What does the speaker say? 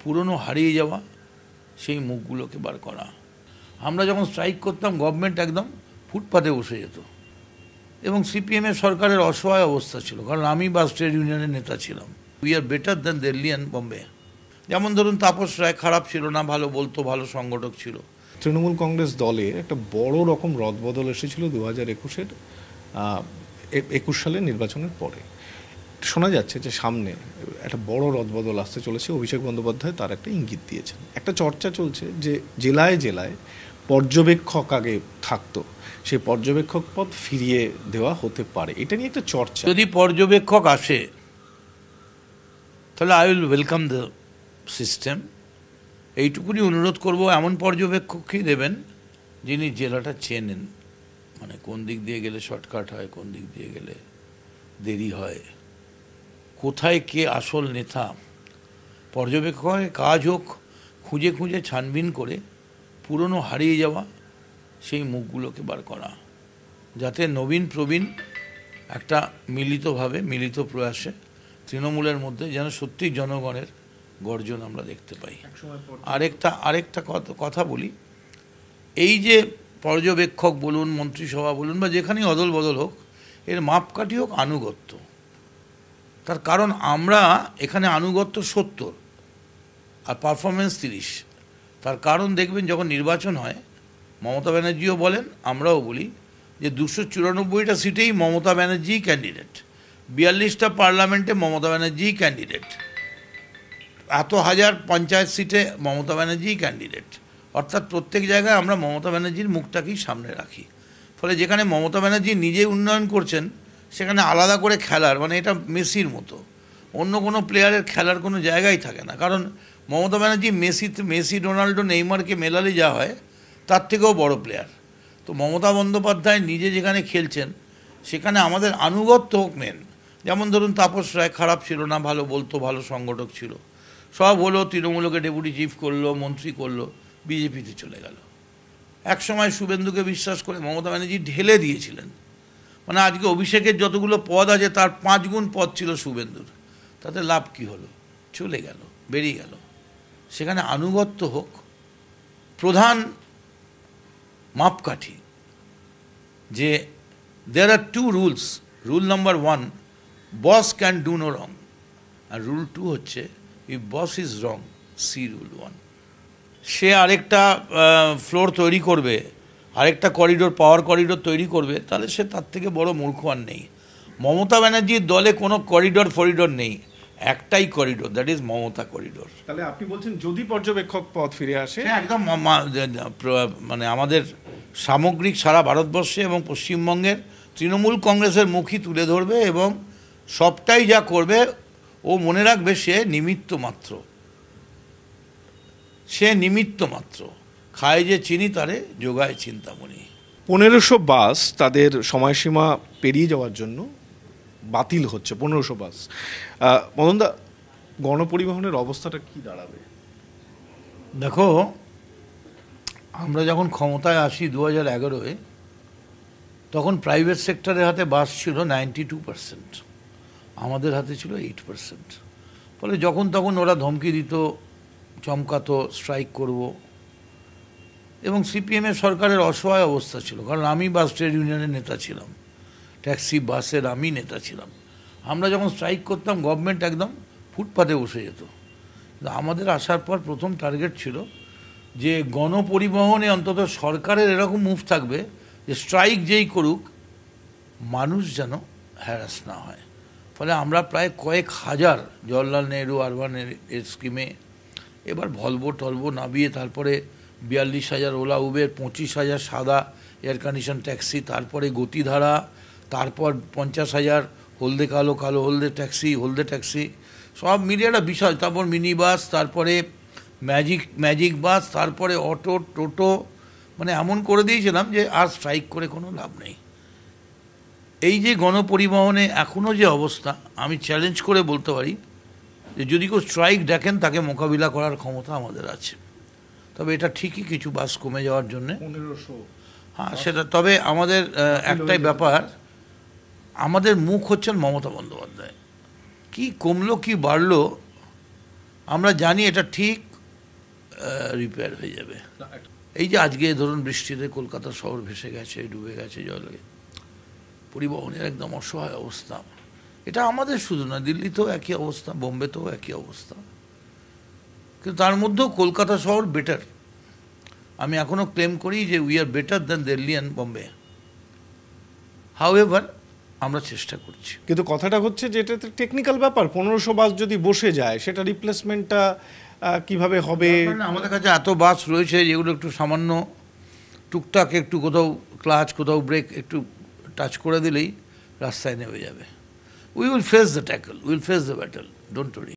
পুরনো হারিয়ে যাওয়া সেই মুখগুলোকে বার করা। আমরা যখন স্ট্রাইক করতাম গভর্নমেন্ট একদম ফুটপাতে বসে যেত এবং সিপিএমের সরকারের অসহায় অবস্থা ছিল, কারণ আমি বাস ট্রেড ইউনিয়নের নেতা ছিলাম। We are better than Delhi and Bombay. যেমন ধরুন তাপস রায় খারাপ ছিল না, ভালো বলতো, ভালো সংগঠক ছিল। তৃণমূল কংগ্রেস দলে একটা বড় রকম রদবদল এসেছিল 2021 সালের নির্বাচনের পরে। শোনা যাচ্ছে যে সামনে একটা বড় রদবদল আসতে চলেছে। অভিষেক বন্দ্যোপাধ্যায় তার একটা ইঙ্গিত দিয়েছেন। একটা চর্চা চলছে যে জেলায় জেলায় পর্যবেক্ষক আগে থাকতো, সেই পর্যবেক্ষক পদ ফিরিয়ে দেওয়া হতে পারে। এটা নিয়ে একটা চর্চা। যদি পর্যবেক্ষক আসে তাহলে I will welcome the system. এইটুকুনি অনুরোধ করব, এমন পর্যবেক্ষককেই দেবেন যিনি জেলাটা চেনেন, মানে কোন দিক দিয়ে গেলে শর্টকাট হয়, কোন দিক দিয়ে গেলে দেরি হয়, কোথায় কে আসল নেতা। পর্যবেক্ষকের কাজ হোক খুঁজে খুঁজে ছানবিন করে পুরনো হারিয়ে যাওয়া সেই মুখগুলোকে বার করা, যাতে নবীন প্রবীণ একটা মিলিতভাবে মিলিত প্রয়াসে তৃণমূলের মধ্যে যেন সত্যি জনগণের গর্জন আমরা দেখতে পাই। আরেকটা কথা বলি, এই যে পর্যবেক্ষক বলুন, মন্ত্রিসভা বলুন, বা যেখানেই অদল বদল হোক, এর মাপকাঠি হোক আনুগত্য। তার কারণ আমরা এখানে আনুগত্য 70 আর পারফরমেন্স 30। তার কারণ দেখবেন যখন নির্বাচন হয়, মমতা ব্যানার্জিও বলেন, আমরাও বলি যে 294টা সিটেই মমতা ব্যানার্জিই ক্যান্ডিডেট, 42টা পার্লামেন্টে মমতা ব্যানার্জিই ক্যান্ডিডেট, এত হাজার পঞ্চায়েত সিটে মমতা ব্যানার্জিই ক্যান্ডিডেট। অর্থাৎ প্রত্যেক জায়গায় আমরা মমতা ব্যানার্জির মুখটাকেই সামনে রাখি। ফলে যেখানে মমতা ব্যানার্জি নিজে উন্নয়ন করছেন সেখানে আলাদা করে খেলার, মানে এটা মেসির মতো, অন্য কোনো প্লেয়ারের খেলার কোনো জায়গাই থাকে না। কারণ মমতা ব্যানার্জি মেসি রোনাল্ডো নেইমারকে মেলালে যা হয় তার থেকেও বড় প্লেয়ার। তো মমতা বন্দ্যোপাধ্যায় নিজে যেখানে খেলছেন সেখানে আমাদের আনুগত্য হোক মেন। যেমন ধরুন তাপস রায় খারাপ ছিল না, ভালো বলতো, ভালো সংগঠক ছিল, সব হলো, তৃণমূলকে ডেপুটি চিফ করলো, মন্ত্রী করলো, বিজেপিতে চলে গেল। একসময় শুভেন্দুকে বিশ্বাস করে মমতা ব্যানার্জি ঢেলে দিয়েছিলেন, মানে আজকে অভিষেকের যতগুলো পদ আছে তার 5 গুণ পদ ছিল শুভেন্দুর। তাতে লাভ কি হলো? চলে গেল, বেরিয়ে গেল। সেখানে আনুগত্য হোক প্রধান মাপকাঠি, যে there are 2 rules. Rule number 1, boss can do no wrong, আর রুল 2 হচ্ছে if boss is wrong, see rule 1। সে আরেকটা ফ্লোর তৈরি করবে, আরেকটা করিডোর, পাওয়ার করিডোর তৈরি করবে, তাহলে সে তার থেকে বড় মূর্খ আর নেই। মমতা ব্যানার্জির দলে কোনো করিডোর নেই, একটাই corridor, that is Mamata corridor. তাহলে আপনি বলছেন যদি পর্যবেক্ষক পদ ফিরে আসে, একদম মানে আমাদের সামগ্রিক সারা ভারতবর্ষে এবং পশ্চিমবঙ্গের তৃণমূল কংগ্রেসের মুখই তুলে ধরবে এবং সবটাই যা করবে ও মনে রাখবে সে নিমিত্ত মাত্র, সে নিমিত্ত মাত্র। খায় যে চিনি তারে যোগায় চিন্তামণি। 1500 বাস তাদের সময়সীমা পেরিয়ে যাওয়ার জন্য বাতিল হচ্ছে। 1500 বাস। মদনদা, গণপরিবহনের অবস্থাটা কি দাঁড়াবে? দেখো, আমরা যখন ক্ষমতায় আসি 2011-এ, তখন প্রাইভেট সেক্টরের হাতে বাস ছিল 92%, আমাদের হাতে ছিল 8%। ফলে যখন তখন ওরা ধমকি দিত, চমকাতো, স্ট্রাইক করব। এবং সিপিএমের সরকারের অসহায় অবস্থা ছিল, কারণ আমি বাস ট্রেড ইউনিয়নের নেতা ছিলাম, ট্যাক্সি বাসের আমি নেতা ছিলাম। আমরা যখন স্ট্রাইক করতাম গভর্নমেন্ট একদম ফুটপাতে বসে যেত। কিন্তু আমাদের আসার পর প্রথম টার্গেট ছিল যে গণপরিবহনে অন্তত সরকারের এরকম মুভ থাকবে যে স্ট্রাইক যেই করুক মানুষ যেন হ্যারাস না হয়। ফলে আমরা প্রায় কয়েক হাজার জওহরলাল নেহরু আরবান এর স্কিমে, এবার ভলভো নামিয়ে তারপরে 42,000 ওলা উবের, 25,000 সাদা এয়ার কন্ডিশন ট্যাক্সি, তারপরে গতিধারা, তারপর 50,000 হলদে কালো, কালো হলদে ট্যাক্সি, সব মিলিয়ে একটা বিষয়। তারপর মিনি বাস, তারপরে ম্যাজিক বাস, তারপরে অটো, টোটো, মানে এমন করে দিয়েছিলাম যে আর স্ট্রাইক করে কোনো লাভ নেই। এই যে গণপরিবহনে এখনও যে অবস্থা, আমি চ্যালেঞ্জ করে বলতে পারি যে যদি কেউ স্ট্রাইক দেখেন তাকে মোকাবিলা করার ক্ষমতা আমাদের আছে। তবে এটা ঠিকই কিছু বাস কমে যাওয়ার জন্যে, 1500, হ্যাঁ সেটা। তবে আমাদের একটাই ব্যাপার, আমাদের মুখ হচ্ছেন মমতা বন্দ্যোপাধ্যায়। কি কমলো কি বাড়লো আমরা জানি এটা ঠিক রিপেয়ার হয়ে যাবে। এই যে আজকে ধরুন বৃষ্টিতে কলকাতা শহর ভেসে গেছে, ডুবে গেছে জলে, পরিবহনের একদম অসহায় অবস্থা, এটা আমাদের শুধু না, দিল্লিতেও একই অবস্থা, বোম্বেতেও একই অবস্থা, কিন্তু তার মধ্যেও কলকাতা শহর বেটার। আমি এখনও ক্লেম করি যে we are better than Delhi and Bombay. However আমরা চেষ্টা করছি। কিন্তু কথাটা হচ্ছে যে এটা টেকনিক্যাল ব্যাপার, 1500 বাস যদি বসে যায় সেটা রিপ্লেসমেন্টটা কিভাবে হবে? আমাদের কাছে এত বাস রয়েছে যেগুলো একটু সামান্য টুকটাক একটু কোথাও ক্লাচ, কোথাও ব্রেক একটু টাচ করে দিলেই রাস্তায় নেমে যাবে। We will face the tackle, will face the battle, don't worry.